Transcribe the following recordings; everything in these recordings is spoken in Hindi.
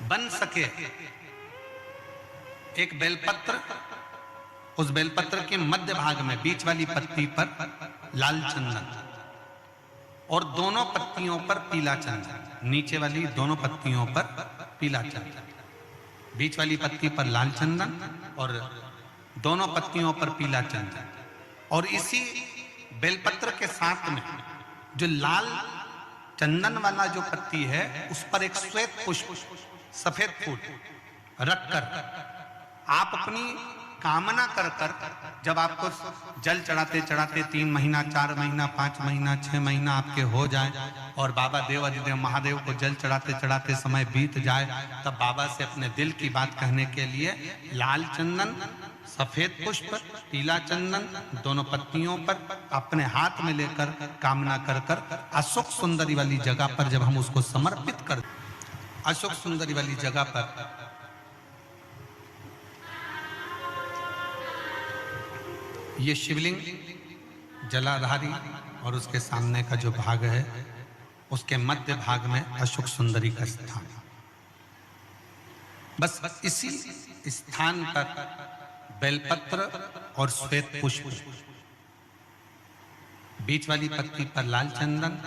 बन सके एक बेलपत्र, उस बेलपत्र के मध्य भाग में बीच वाली पत्ती पर लाल चंदन और दोनों पत्तियों पर पीला चंदन, नीचे वाली दोनों पत्तियों पर पीला चंदन, बीच वाली पत्ती पर लाल चंदन और दोनों पत्तियों पर पीला चंदन। और इसी बेलपत्र के साथ में जो लाल चंदन वाला जो पत्ती है उस पर एक श्वेत पुष्प, सफेद फूल रखकर आप अपनी कामना कर कर, जब आपको जल चढ़ाते चढ़ाते 3 महीना, 4 महीना, 5 महीना, 6 महीना आपके हो जाए और बाबा देव अधिदेव महादेव को जल चढ़ाते चढ़ाते समय बीत जाए, तब बाबा से अपने दिल की बात कहने के लिए लाल चंदन, सफेद पुष्प, पीला चंदन दोनों पत्तियों पर अपने हाथ में लेकर कामना कर कर अशोक सुंदरी वाली जगह पर जब हम उसको समर्पित कर, अशोक सुंदरी वाली जगह पर ये शिवलिंग जलाधारी और उसके सामने का जो भाग है उसके मध्य भाग में अशोक सुंदरी का स्थान। बस इसी स्थान पर बेलपत्र और श्वेत पुष्प, बीच वाली पत्ती पर लाल चंदन,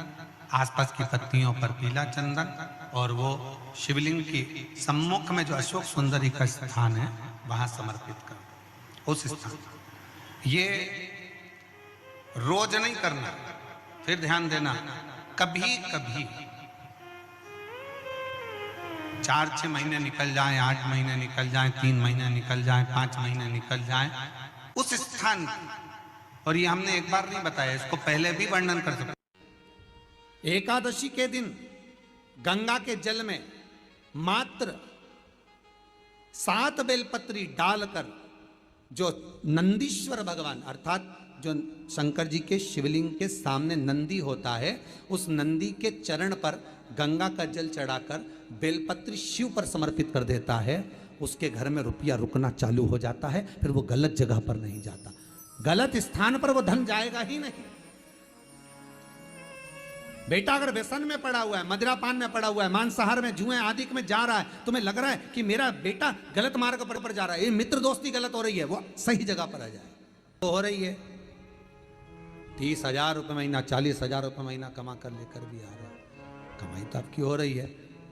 आसपास की पत्तियों पर पीला चंदन और वो शिवलिंग की सम्मुख में जो अशोक सुंदरी का स्थान है वहां समर्पित कर। उस स्थान ये रोज नहीं करना, फिर ध्यान देना, कभी कभी 4-6 महीने निकल जाएं, 8 महीने निकल जाएं, 3 महीने निकल जाएं, 5 महीने निकल जाएं, उस स्थान, और ये हमने एक बार नहीं बताया, इसको पहले भी वर्णन कर सकते। एकादशी के दिन गंगा के जल में मात्र 7 बेलपत्री डालकर जो नंदीश्वर भगवान अर्थात जो शंकर जी के शिवलिंग के सामने नंदी होता है, उस नंदी के चरण पर गंगा का जल चढ़ाकर बेलपत्री शिव पर समर्पित कर देता है, उसके घर में रुपया रुकना चालू हो जाता है। फिर वो गलत जगह पर नहीं जाता, गलत स्थान पर वो धन जाएगा ही नहीं। बेटा अगर व्यसन में पड़ा हुआ है, मदिरा पान में पड़ा हुआ है, मांसाहार में, जुए आदि में जा रहा है, तुम्हें लग रहा है कि मेरा बेटा गलत मार्ग पर जा रहा है, ये मित्र दोस्ती गलत हो रही है, वो सही जगह पर आ जाए तो हो रही है। 30,000 रुपये महीना, 40,000 रुपये महीना कमा कर लेकर भी आ रहा है, कमाई तो आपकी हो रही है।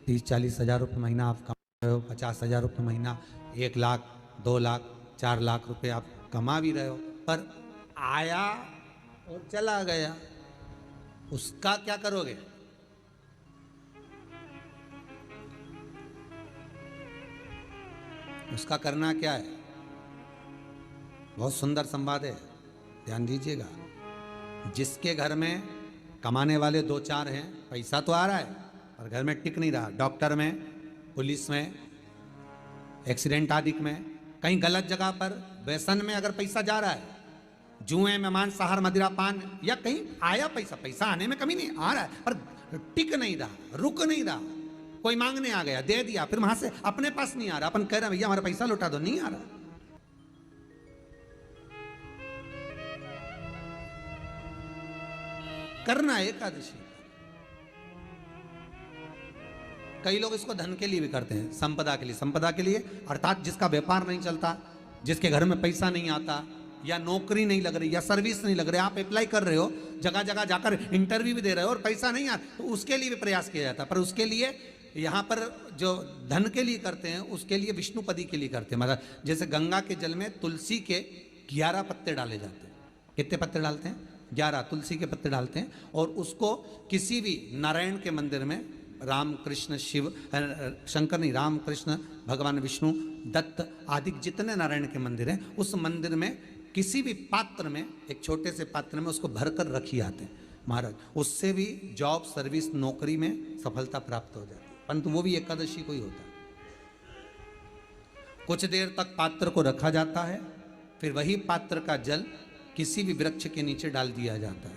30-40 हज़ार रुपये महीना आप कमा रहे हो, 50,000 रुपये महीना, 1 लाख, 2 लाख, 4 लाख रुपये आप कमा भी रहे हो, पर आया और चला गया, उसका क्या करोगे? उसका करना क्या है? बहुत सुंदर संवाद है, ध्यान दीजिएगा। जिसके घर में कमाने वाले 2-4 हैं, पैसा तो आ रहा है पर घर में टिक नहीं रहा, डॉक्टर में, पुलिस में, एक्सीडेंट आदि में, कहीं गलत जगह पर व्यसन में अगर पैसा जा रहा है, जुए में, मांसाहार, मदिरा पान, या कहीं आया पैसा, पैसा आने में कमी नहीं, आ रहा है पर टिक नहीं रहा, रुक नहीं रहा, कोई मांगने आ गया, दे दिया, फिर वहां से अपने पास नहीं आ रहा, अपन कह रहे हैं भैया हमारा पैसा लौटा दो, नहीं आ रहा। करना एकादशी। कई लोग इसको धन के लिए भी करते हैं, संपदा के लिए, संपदा के लिए अर्थात जिसका व्यापार नहीं चलता, जिसके घर में पैसा नहीं आता, या नौकरी नहीं लग रही, या सर्विस नहीं लग रही, आप अप्लाई कर रहे हो, जगह जगह जाकर इंटरव्यू भी दे रहे हो और पैसा नहीं आता, तो उसके लिए भी प्रयास किया जाता है। पर उसके लिए यहाँ पर जो धन के लिए करते हैं, उसके लिए विष्णुपदी के लिए करते हैं। मतलब जैसे गंगा के जल में तुलसी के 11 पत्ते डाले जाते हैं। कितने पत्ते डालते हैं? 11 तुलसी के पत्ते डालते हैं, और उसको किसी भी नारायण के मंदिर में, राम कृष्ण शिव, शंकर नहीं, राम कृष्ण भगवान विष्णु, दत्त आदि जितने नारायण के मंदिर हैं, उस मंदिर में किसी भी पात्र में, एक छोटे से पात्र में उसको भरकर रखी आते हैं महाराज। उससे भी जॉब, सर्विस, नौकरी में सफलता प्राप्त हो जाती है, परंतु वो भी एकादशी को ही होता है। कुछ देर तक पात्र को रखा जाता है, फिर वही पात्र का जल किसी भी वृक्ष के नीचे डाल दिया जाता है,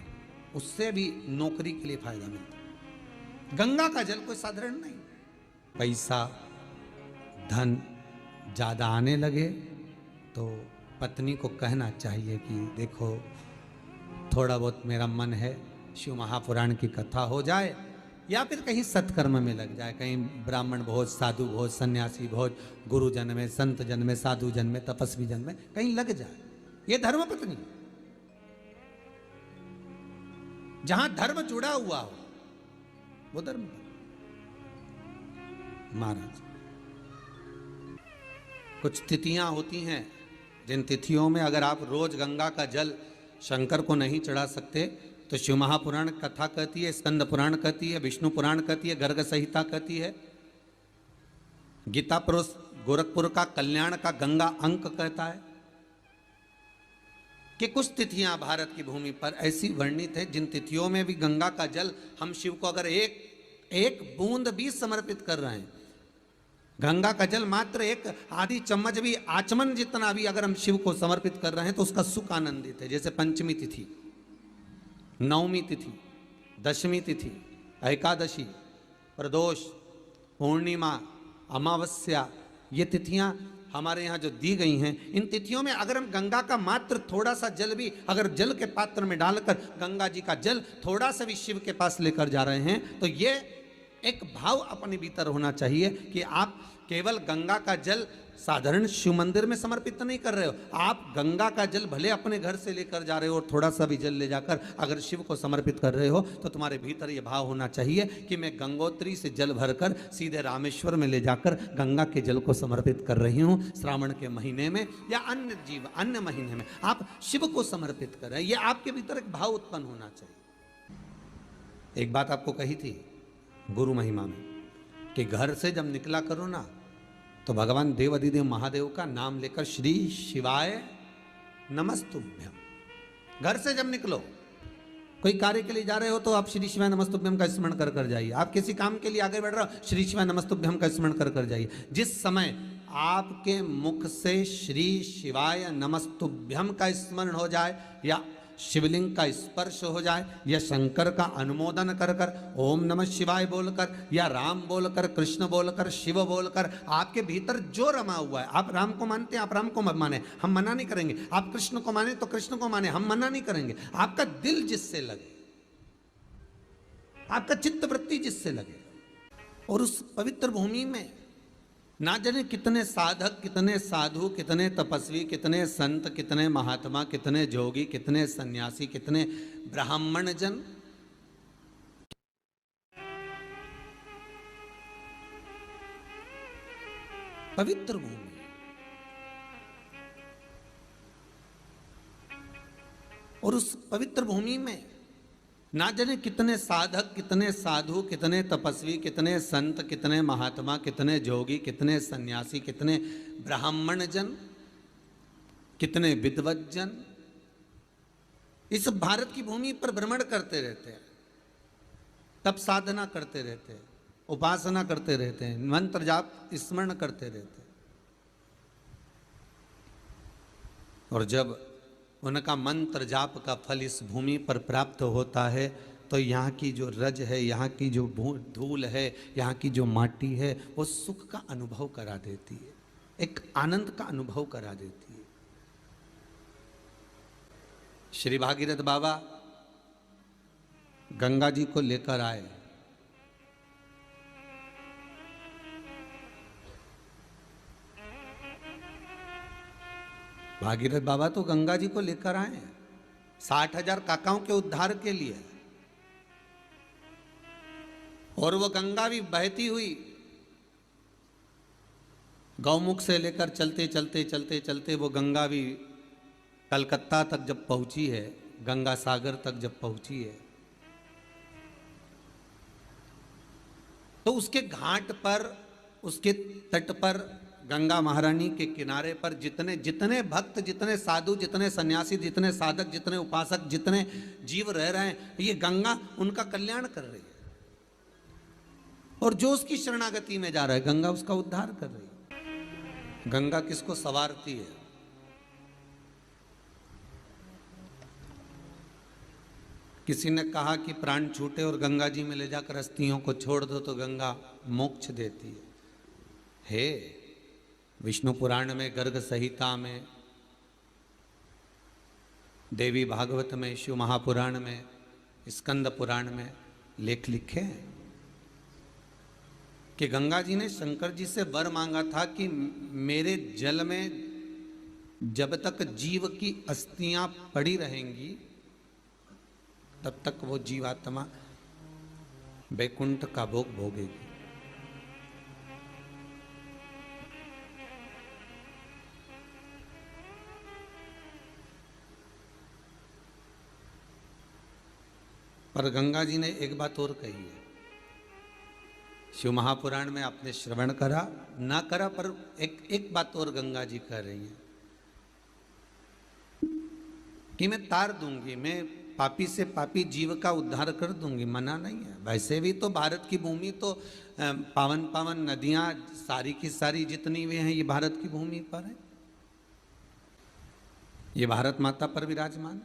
उससे भी नौकरी के लिए फायदा मिलता है। गंगा का जल कोई साधारण नहीं। पैसा, धन ज़्यादा आने लगे तो पत्नी को कहना चाहिए कि देखो थोड़ा बहुत मेरा मन है, शिव महापुराण की कथा हो जाए, या फिर कहीं सत्कर्म में लग जाए, कहीं ब्राह्मण भोज, साधु भोज, सन्यासी भोज, गुरु जन में, संत जन में, साधु जन में, तपस्वी जन में कहीं लग जाए। ये धर्म पत्नी, जहां धर्म जुड़ा हुआ हो वो धर्म पत्नी। महाराज, कुछ तिथियां होती हैं जिन तिथियों में अगर आप रोज गंगा का जल शंकर को नहीं चढ़ा सकते तो शिव महापुराण कथा कहती है, स्कंद पुराण कहती है, विष्णु पुराण कहती है, गर्ग संहिता कहती है, गीता प्रोस गोरखपुर का कल्याण का गंगा अंक कहता है कि कुछ तिथियां भारत की भूमि पर ऐसी वर्णित है जिन तिथियों में भी गंगा का जल हम शिव को अगर एक बूंद भी समर्पित कर रहे हैं, गंगा का जल मात्र एक आधी चम्मच भी, आचमन जितना भी अगर हम शिव को समर्पित कर रहे हैं तो उसका सुख आनंदित है। जैसे पंचमी तिथि, नवमी तिथि, दशमी तिथि, एकादशी, प्रदोष, पूर्णिमा, अमावस्या, ये तिथियां हमारे यहाँ जो दी गई हैं, इन तिथियों में अगर हम गंगा का मात्र थोड़ा सा जल भी अगर जल के पात्र में डालकर गंगा जी का जल थोड़ा सा भी शिव के पास लेकर जा रहे हैं तो ये एक भाव अपने भीतर होना चाहिए कि आप केवल गंगा का जल साधारण शिव मंदिर में समर्पित नहीं कर रहे हो, आप गंगा का जल भले अपने घर से लेकर जा रहे हो और थोड़ा सा भी जल ले जाकर अगर शिव को समर्पित कर रहे हो तो तुम्हारे भीतर ये भाव होना चाहिए कि मैं गंगोत्री से जल भरकर सीधे रामेश्वर में ले जाकर गंगा के जल को समर्पित कर रही हूँ। श्रावण के महीने में या अन्य महीने में आप शिव को समर्पित कर रहे हैं, ये आपके भीतर एक भाव उत्पन्न होना चाहिए। एक बात आपको कही थी गुरु महिमा में कि घर से जब निकला करो ना तो भगवान देव अधिदेव महादेव का नाम लेकर श्री शिवाय नमस्तुभ्यम। घर से जब निकलो, कोई कार्य के लिए जा रहे हो तो आप श्री शिवाय नमस्तुभ्यम का स्मरण कर कर जाइए। आप किसी काम के लिए आगे बढ़ रहे हो, श्री शिवाय नमस्तुभ्यम का स्मरण कर कर जाइए। जिस समय आपके मुख से श्री शिवाय नमस्तुभ्यम का स्मरण हो जाए या शिवलिंग का स्पर्श हो जाए या शंकर का अनुमोदन कर कर ओम नमः शिवाय बोलकर या राम बोलकर, कृष्ण बोलकर, शिव बोलकर, आपके भीतर जो रमा हुआ है, आप राम को मानते हैं आप राम को माने, हम मना नहीं करेंगे। आप कृष्ण को माने तो कृष्ण को माने, हम मना नहीं करेंगे। आपका दिल जिससे लगे, आपका चित्त वृत्ति जिससे लगे, और उस पवित्र भूमि में ना जाने कितने साधक, कितने साधु, कितने तपस्वी, कितने संत, कितने महात्मा, कितने जोगी, कितने सन्यासी, कितने ब्राह्मण जन पवित्र भूमि, और उस पवित्र भूमि में ना जाने कितने साधक, कितने साधु, कितने तपस्वी, कितने संत, कितने महात्मा, कितने जोगी, कितने सन्यासी, कितने ब्राह्मण जन, कितने विद्वत जन इस भारत की भूमि पर भ्रमण करते रहते हैं, तप साधना करते रहते हैं, उपासना करते रहते हैं, मंत्र जाप स्मरण करते रहते हैं। और जब उनका मंत्र जाप का फल इस भूमि पर प्राप्त होता है तो यहाँ की जो रज है, यहाँ की जो धूल है, यहाँ की जो माटी है, वो सुख का अनुभव करा देती है, एक आनंद का अनुभव करा देती है। श्री भागीरथ बाबा गंगा जी को लेकर आए। भागीरथ बाबा तो गंगा जी को लेकर आए 60,000 काकाओं के उद्धार के लिए, और वो गंगा भी बहती हुई गौमुख से लेकर चलते चलते चलते चलते वो गंगा भी कलकत्ता तक जब पहुंची है, गंगा सागर तक जब पहुंची है, तो उसके घाट पर, उसके तट पर, गंगा महारानी के किनारे पर जितने जितने भक्त, जितने साधु, जितने सन्यासी, जितने साधक, जितने उपासक, जितने जीव रह रहे हैं, ये गंगा उनका कल्याण कर रही है। और जो उसकी शरणागति में जा रहा है, गंगा उसका उद्धार कर रही है। गंगा किसको संवारती है? किसी ने कहा कि प्राण छूटे और गंगा जी में ले जाकर अस्थियों को छोड़ दो तो गंगा मोक्ष देती है। विष्णु पुराण में, गर्ग संहिता में, देवी भागवत में, शिव महापुराण में, स्कंद पुराण में लेख लिखे हैं कि गंगा जी ने शंकर जी से वर मांगा था कि मेरे जल में जब तक जीव की अस्थियां पड़ी रहेंगी तब तक वो जीवात्मा वैकुंठ का भोग भोगेगी। पर गंगा जी ने एक बात और कही है, शिव महापुराण में आपने श्रवण करा ना करा, पर एक बात और गंगा जी कह रही हैं कि मैं तार दूंगी, मैं पापी से पापी जीव का उद्धार कर दूंगी, मना नहीं है। वैसे भी तो भारत की भूमि तो पावन पावन नदियां सारी की सारी जितनी भी हैं ये भारत की भूमि पर है, ये भारत माता पर विराजमान,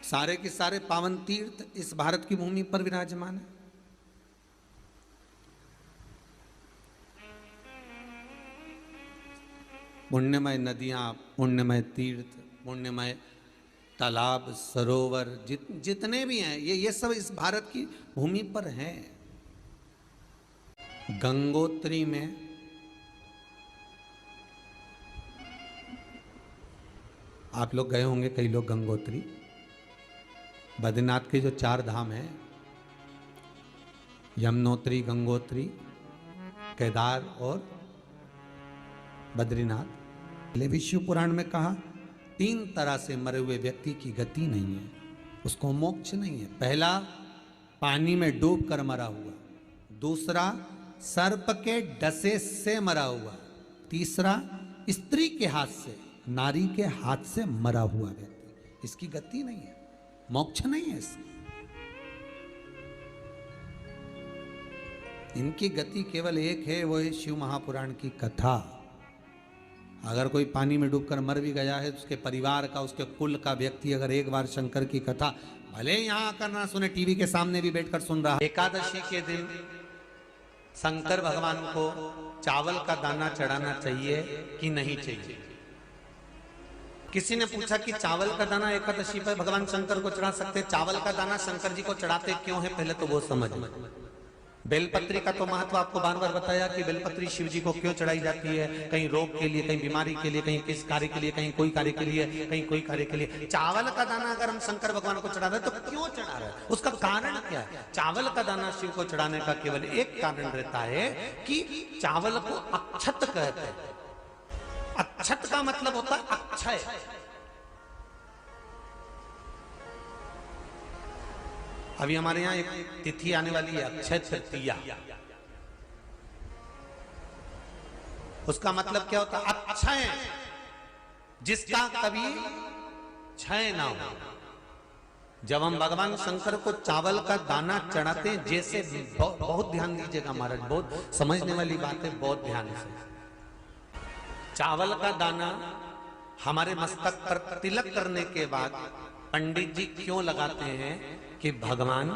सारे के सारे पावन तीर्थ इस भारत की भूमि पर विराजमान है। पुण्यमय नदियां, पुण्यमय तीर्थ, पुण्यमय तालाब, सरोवर जितने भी हैं ये सब इस भारत की भूमि पर हैं। गंगोत्री में आप लोग गए होंगे, कई लोग गंगोत्री, बद्रीनाथ के जो 4 धाम हैं, यमुनोत्री, गंगोत्री, केदार और बद्रीनाथ, भी शिव पुराण में कहा 3 तरह से मरे हुए व्यक्ति की गति नहीं है, उसको मोक्ष नहीं है। पहला पानी में डूब कर मरा हुआ, दूसरा सर्प के डसे से मरा हुआ, तीसरा स्त्री के हाथ से, नारी के हाथ से मरा हुआ व्यक्ति, इसकी गति नहीं है, मोक्ष नहीं है इसकी। इनकी गति केवल एक है, वो है शिव महापुराण की कथा। अगर कोई पानी में डूबकर मर भी गया है तो उसके परिवार का, उसके कुल का व्यक्ति अगर एक बार शंकर की कथा भले यहां आकर ना सुने, टीवी के सामने भी बैठकर सुन रहा है। एकादशी के दिन शंकर भगवान को चावल का दाना चढ़ाना चाहिए कि नहीं चाहिए? किसी ने पूछा कि चावल का दाना एकादशी पर भगवान शंकर को चढ़ा सकते, चावल का दाना शंकर जी को चढ़ाते क्यों है, पहले तो वो समझ। बेलपत्री का तो महत्व आपको बार बार बताया कि बेलपत्री शिव जी को क्यों चढ़ाई जाती है, कहीं रोग के लिए, कहीं बीमारी के लिए, कहीं किस कार्य के लिए, कहीं कोई कार्य के लिए, कहीं कोई कार्य के लिए। चावल का दाना अगर हम शंकर भगवान को चढ़ा रहे तो क्यों चढ़ा रहे हैं, उसका कारण क्या है? चावल का दाना शिव को चढ़ाने का केवल एक कारण रहता है कि चावल को अक्षत कहते हैं। अक्षत का मतलब होता है अक्षय। अभी हमारे यहां एक तिथि आने वाली है, अक्षय तृतीया। उसका मतलब क्या होता है? अक्षय, जिसका कभी क्षय ना हो। जब हम भगवान शंकर को चावल का दाना चढ़ाते हैं, जैसे बहुत ध्यान दीजिएगा महाराज, बहुत समझने वाली बात है, बहुत ध्यान से। चावल का दाना हमारे मस्तक पर तिलक करने के बाद पंडित जी क्यों लगाते हैं कि भगवान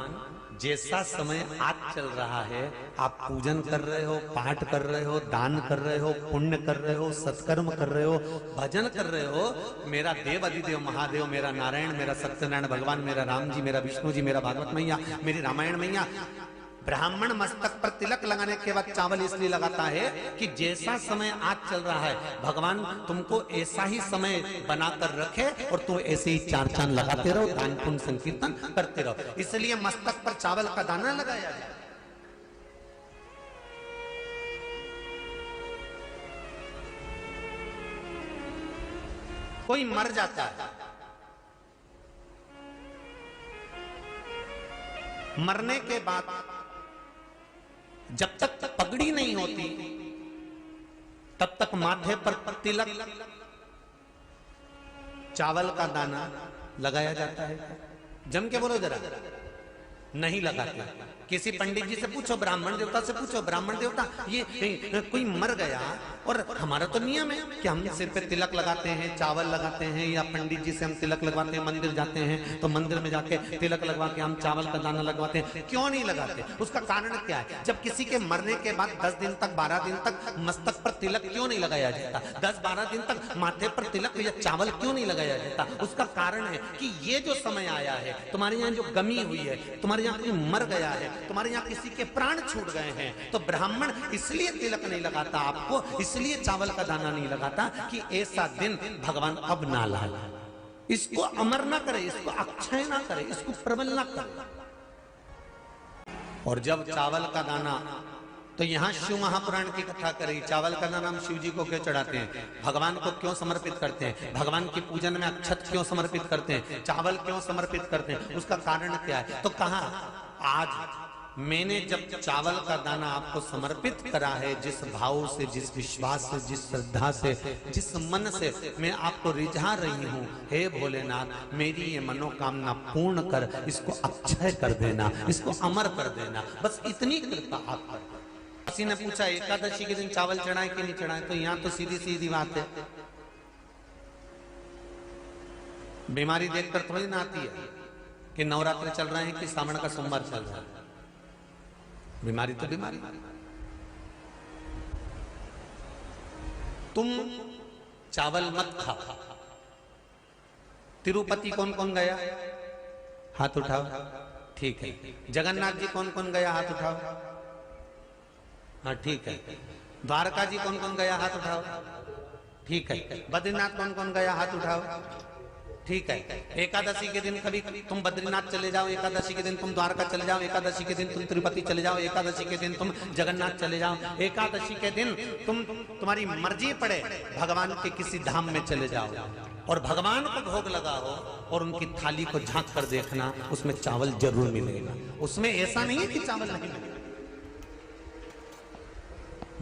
जैसा समय आज चल रहा है, आप पूजन कर रहे हो, पाठ कर रहे हो, दान कर रहे हो, पुण्य कर रहे हो, सत्कर्म कर रहे हो, भजन कर रहे हो, मेरा देव अधिदेव महादेव, मेरा नारायण, मेरा सत्यनारायण भगवान, मेरा राम जी, मेरा विष्णु जी, मेरा भागवत मैया, मेरी रामायण मैया, ब्राह्मण मस्तक पर तिलक लगाने के बाद चावल इसलिए लगाता है कि जैसा समय आज चल रहा है, भगवान तुमको ऐसा ही समय बनाकर रखे और तुम ऐसे ही 4 चांद लगाते रहो, दान पुण्य संकीर्तन करते रहो, इसलिए मस्तक पर चावल का दाना लगाया जाए। कोई मर जाता है, मरने के बाद जब तक पगड़ी नहीं होती तब तक माथे पर तिलक, चावल का दाना लगाया जाता है। जम के बोलो जरा, नहीं लगाते। किसी पंडित जी से पूछो, ब्राह्मण देवता से पूछो, ब्राह्मण देवता ये कोई मर गया, और हमारा तो नियम है कि हम सिर पे तिलक लगाते हैं, चावल लगाते हैं, या पंडित जी से हम तिलक लगवाते हैं, मंदिर जाते हैं तो मंदिर में जाके तिलक लगवा के हम चावल का दाना लगवाते हैं। क्यों नहीं लगाते? उसका कारण क्या है? जब किसी के मरने के बाद 10 दिन तक, 12 दिन तक मस्तक पर तिलक क्यों नहीं लगाया जाता? 10-12 दिन तक माथे पर तिलक या चावल क्यों नहीं लगाया जाता? उसका कारण है कि ये जो समय आया है, तुम्हारे यहाँ जो गमी हुई है, तुम्हारे यहाँ कोई मर गया है, तुम्हारे यहाँ किसी के प्राण छूट गए हैं, तो ब्राह्मण इसलिए तिलक नहीं लगाता आपको, इसलिए चावल का दाना नहीं लगाता कि ऐसा दिन भगवान अब ना लाए, इसको अमर ना करे, इसको अक्षय ना करे, इसको प्रबल ना करे। और जब चावल का दाना, तो यहां शिव महापुराण की कथा करी, चावल का दाना हम शिव जी को क्यों चढ़ाते हैं, भगवान को क्यों समर्पित करते हैं, भगवान की पूजन में अक्षत क्यों समर्पित करते हैं, चावल क्यों समर्पित करते हैं, उसका कारण क्या है। तो कहा आज मैंने जब चावल का दाना आपको समर्पित करा है, जिस भाव से, जिस विश्वास से, जिस श्रद्धा से, जिस मन से मैं आपको रिझा रही हूं, हे भोलेनाथ मेरी ये मनोकामना पूर्ण कर, इसको अक्षय कर देना, इसको अमर कर देना, बस इतनी कृपा आप कर। किसी ने पूछा एकादशी के दिन चावल चढ़ाए कि नहीं चढ़ाए, तो यहां तो सीधी सीधी बात है, बीमारी देखकर थोड़ी ना आती है कि नवरात्र चल रहे हैं कि सावन का सोमवार चल रहा है, बीमारी तो बीमारी। तुम चावल मत खाओ। तिरुपति कौन कौन गया, हाथ उठाओ, ठीक है। जगन्नाथ जी कौन कौन गया, हाथ उठाओ, हाँ ठीक है। द्वारका जी कौन कौन गया, हाथ उठाओ, ठीक है। बद्रीनाथ कौन कौन गया, हाथ उठाओ, ठीक है। एकादशी के दिन कभी तुम बद्रीनाथ चले जाओ, एकादशी के दिन तुम द्वारका चले जाओ, एकादशी के दिन तुम तिरुपति चले जाओ, एकादशी के दिन तुम जगन्नाथ चले जाओ, एकादशी के दिन तुम्हारी मर्जी पड़े भगवान के किसी धाम में चले जाओ और भगवान को भोग लगाओ और उनकी थाली को झांक कर देखना, उसमें चावल जरूर मिलेगा, उसमें ऐसा नहीं है कि चावल नहीं मिलेगा।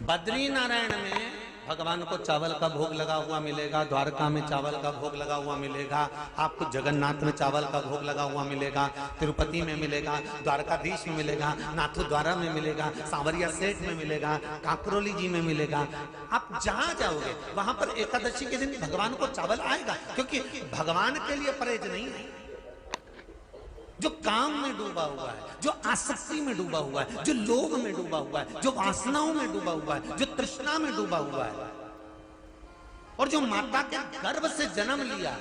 बद्री नारायण में भगवान को चावल का भोग लगा हुआ मिलेगा, द्वारका में चावल का भोग लगा हुआ मिलेगा, आपको जगन्नाथ में चावल का भोग लगा हुआ मिलेगा, तिरुपति में मिलेगा, द्वारकाधीश में मिलेगा, नाथद्वारा में मिलेगा, सांवरिया सेठ में मिलेगा, काकरोली जी में मिलेगा। आप जहां जाओगे वहां पर एकादशी के दिन भगवान को चावल आएगा, क्योंकि भगवान के लिए परहेज नहीं है। जो काम में डूबा हुआ है, जो आसक्ति में डूबा हुआ है, जो लोभ में डूबा हुआ है, जो वासनाओं में डूबा हुआ है, जो तृष्णा में डूबा हुआ है, और जो माता के गर्भ से जन्म लिया,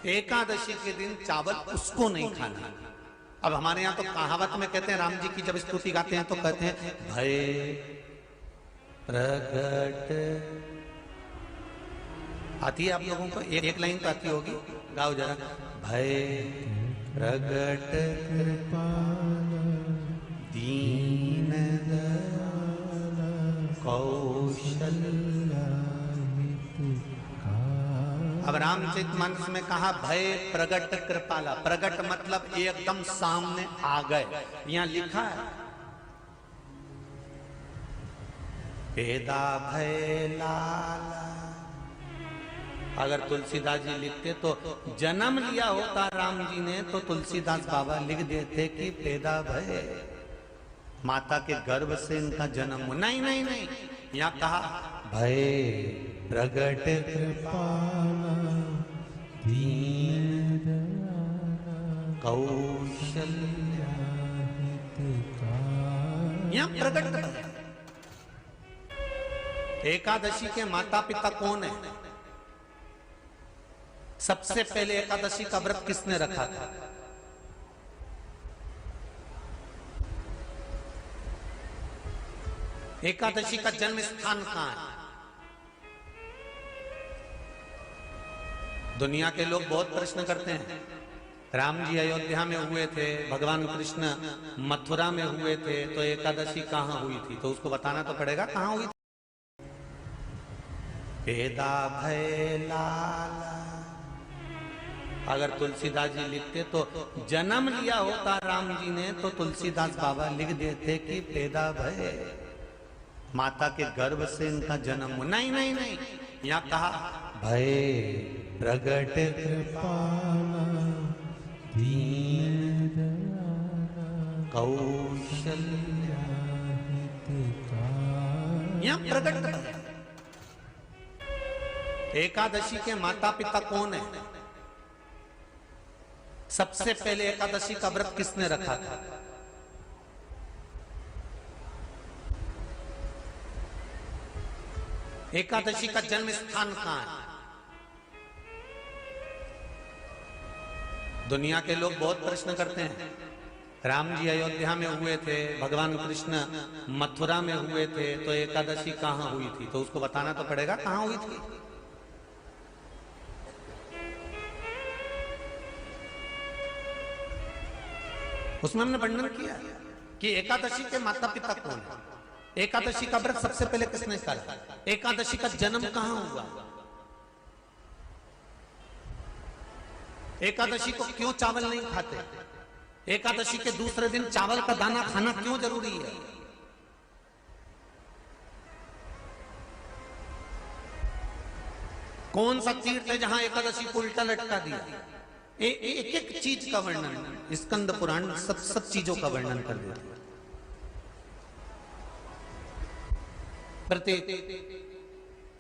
एकादशी के दिन चावल उसको नहीं खाना। अब हमारे यहां तो कहावत में कहते हैं, राम जी की जब स्तुति गाते हैं तो कहते हैं, भय प्रगट, आती है आप लोगों को, एक लाइन तो आती होगी, गाओ जरा। भय प्रगट दीन कौशल। अब रामचरितमानस में कहा भय प्रगट कृपाला, प्रगट मतलब एकदम सामने आ गए। यहां लिखा है पेदा भय लाला। अगर तुलसीदास जी लिखते तो जन्म लिया होता राम जी ने तो तुलसीदास बाबा लिख देते कि पैदा भय, माता के गर्भ से इनका जन्म। नहीं नहीं नहीं, यहाँ कहा भय प्रगट कृपाला दीन कौशल्या, यहाँ प्रगट भय। एकादशी के माता पिता कौन है? सबसे पहले एकादशी का व्रत किसने रखा था? एकादशी का जन्म स्थान कहां है? दुनिया के लोग बहुत प्रश्न करते हैं, राम जी अयोध्या में हुए थे, भगवान कृष्ण मथुरा में हुए थे, तो एकादशी कहां हुई थी? तो उसको बताना तो पड़ेगा कहां हुई थी। पेदा भय लाला, अगर तुलसीदास जी लिखते तो जन्म लिया होता राम जी ने तो तुलसीदास बाबा लिख देते कि पैदा भय, माता के गर्भ से इनका जन्म। नहीं नहीं नहीं, यहाँ कहा भय प्रगट कृपाला दीन कौशल्या, यहाँ प्रगट भय। एकादशी के माता पिता कौन है? सबसे पहले एकादशी का व्रत किसने रखा था? एकादशी का जन्म स्थान कहां है? दुनिया के लोग बहुत प्रश्न करते हैं, राम जी अयोध्या में हुए थे, भगवान कृष्ण मथुरा में हुए थे, तो एकादशी कहाँ हुई थी? तो उसको बताना तो पड़ेगा कहाँ हुई थी। उसमें हमने वर्णन किया कि एकादशी के माता पिता कौन है, एकादशी का व्रत सबसे पहले किसने करा, एकादशी का जन्म कहां हुआ, एकादशी को क्यों चावल नहीं खाते, एकादशी के दूसरे दिन चावल का दाना खाना क्यों जरूरी है। कौन सा तीर्थ है जहां एकादशी को उल्टा लटका दिया। एक एक चीज का वर्णन स्कंद पुराण सब चीजों का वर्णन कर देते हैं। प्रत्येक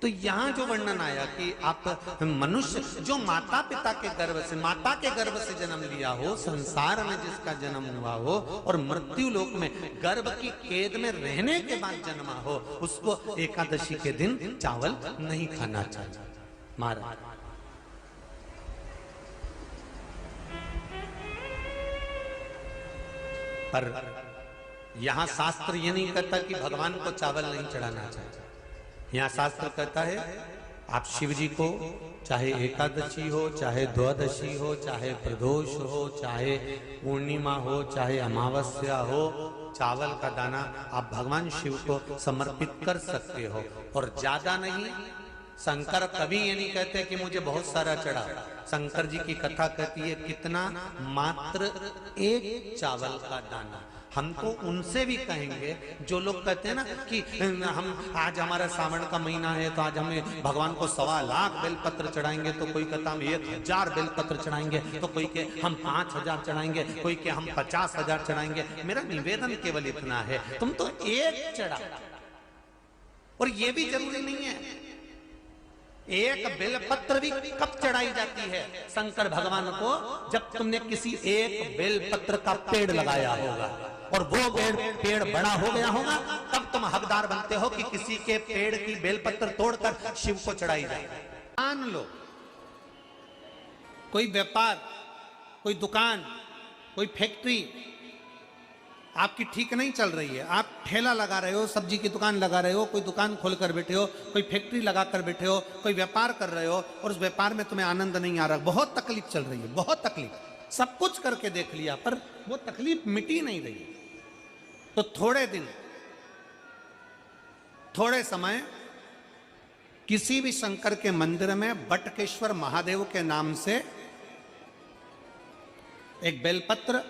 तो यहां जो वर्णन आया कि आप मनुष्य जो माता पिता के गर्भ से, माता के गर्भ से जन्म लिया हो, संसार में जिसका जन्म हुआ हो और मृत्यु लोक में गर्भ की कैद में रहने के बाद जन्मा हो, उसको एकादशी के दिन चावल नहीं खाना चाहिए। महाराज पर यहां शास्त्र ये नहीं कहता कि भगवान को चावल नहीं चढ़ाना चाहिए। यहां शास्त्र कहता है आप शिव जी को चाहे एकादशी हो, चाहे द्वादशी हो, चाहे प्रदोष हो, चाहे पूर्णिमा हो, चाहे अमावस्या हो, चावल का दाना आप भगवान शिव को समर्पित कर सकते हो और ज्यादा नहीं। शंकर कभी ये नहीं कहते कि मुझे बहुत सारा चढ़ा। शंकर जी की कथा कहती है कितना, मात्र एक चावल का दाना। हम तो उनसे भी कहेंगे जो लोग कहते हैं ना कि हम आज हमारा सावन का महीना है तो आज हमें भगवान को 1.25 लाख बेलपत्र चढ़ाएंगे, तो कोई कहता हम 1000 बेलपत्र चढ़ाएंगे, तो कोई के हम 5000 चढ़ाएंगे, कोई के हम 50,000 चढ़ाएंगे। मेरा निवेदन केवल इतना है, तुम तो एक चढ़ा। और ये भी जरूरी नहीं है, एक बेलपत्र भी कब चढ़ाई जाती है शंकर भगवान को, जब तुमने किसी एक बेलपत्र का पेड़ लगाया होगा और वो पेड़ बड़ा हो गया होगा, तब तुम हकदार बनते हो कि किसी के पेड़ की बेलपत्र तोड़कर शिव को चढ़ाई जाए। मान लो कोई व्यापार, कोई दुकान, कोई फैक्ट्री आपकी ठीक नहीं चल रही है, आप ठेला लगा रहे हो, सब्जी की दुकान लगा रहे हो, कोई दुकान खोल कर बैठे हो, कोई फैक्ट्री लगा कर बैठे हो, कोई व्यापार कर रहे हो और उस व्यापार में तुम्हें आनंद नहीं आ रहा, बहुत तकलीफ चल रही है, बहुत तकलीफ, सब कुछ करके देख लिया पर वो तकलीफ मिटी नहीं रही। तो थोड़े दिन, थोड़े समय किसी भी शंकर के मंदिर में बटकेश्वर महादेव के नाम से एक बेलपत्र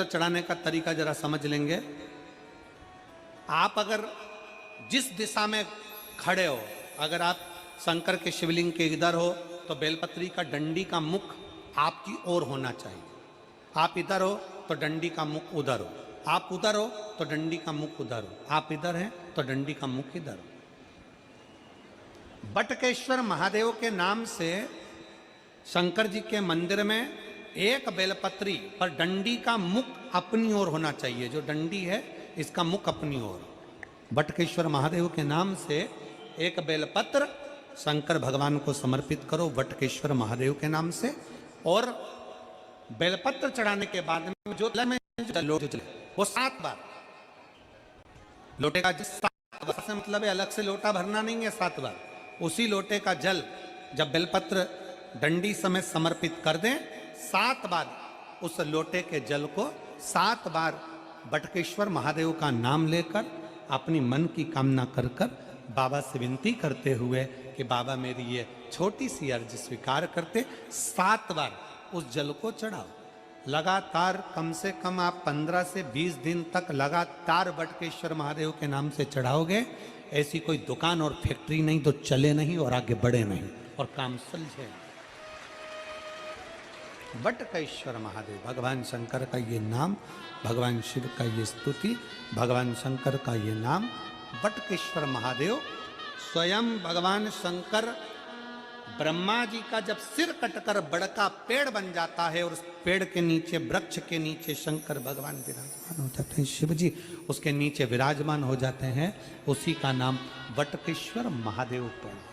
चढ़ाने का तरीका जरा समझ लेंगे। आप अगर जिस दिशा में खड़े हो, अगर आप शंकर के शिवलिंग के इधर हो तो बेलपत्री का डंडी का मुख आपकी ओर होना चाहिए। आप इधर हो तो डंडी का मुख उधर हो, आप उधर हो तो डंडी का मुख उधर हो, आप इधर हैं तो डंडी का मुख इधर हो। बटकेश्वर महादेव के नाम से शंकर जी के मंदिर में एक बेलपत्री पर डंडी का मुख अपनी ओर होना चाहिए। जो डंडी है इसका मुख अपनी ओर। बटकेश्वर महादेव के नाम से एक बेलपत्र शंकर भगवान को समर्पित करो बटकेश्वर महादेव के नाम से। और बेलपत्र चढ़ाने के बाद में जो लोटे वो 7 बार लोटे का 7 बार से मतलब है अलग से लोटा भरना नहीं है, 7 बार उसी लोटे का जल जब बेलपत्र डंडी समेत समर्पित कर दें, 7 बार उस लोटे के जल को 7 बार बटकेश्वर महादेव का नाम लेकर अपनी मन की कामना कर कर बाबा से विनती करते हुए कि बाबा मेरी ये छोटी सी अर्ज स्वीकार करते, 7 बार उस जल को चढ़ाओ। लगातार कम से कम आप 15 से 20 दिन तक लगातार बटकेश्वर महादेव के नाम से चढ़ाओगे। ऐसी कोई दुकान और फैक्ट्री नहीं तो चले नहीं और आगे बढ़े नहीं और काम सुलझे। बटकेश्वर महादेव, भगवान शंकर का ये नाम, भगवान शिव का ये स्तुति, भगवान शंकर का ये नाम बटकेश्वर महादेव। स्वयं भगवान शंकर ब्रह्मा जी का जब सिर कटकर बड़का पेड़ बन जाता है और उस पेड़ के नीचे, वृक्ष के नीचे शंकर भगवान विराजमान हो जाते हैं, शिव जी उसके नीचे विराजमान हो जाते हैं, उसी का नाम बटकेश्वर महादेव पड़ा।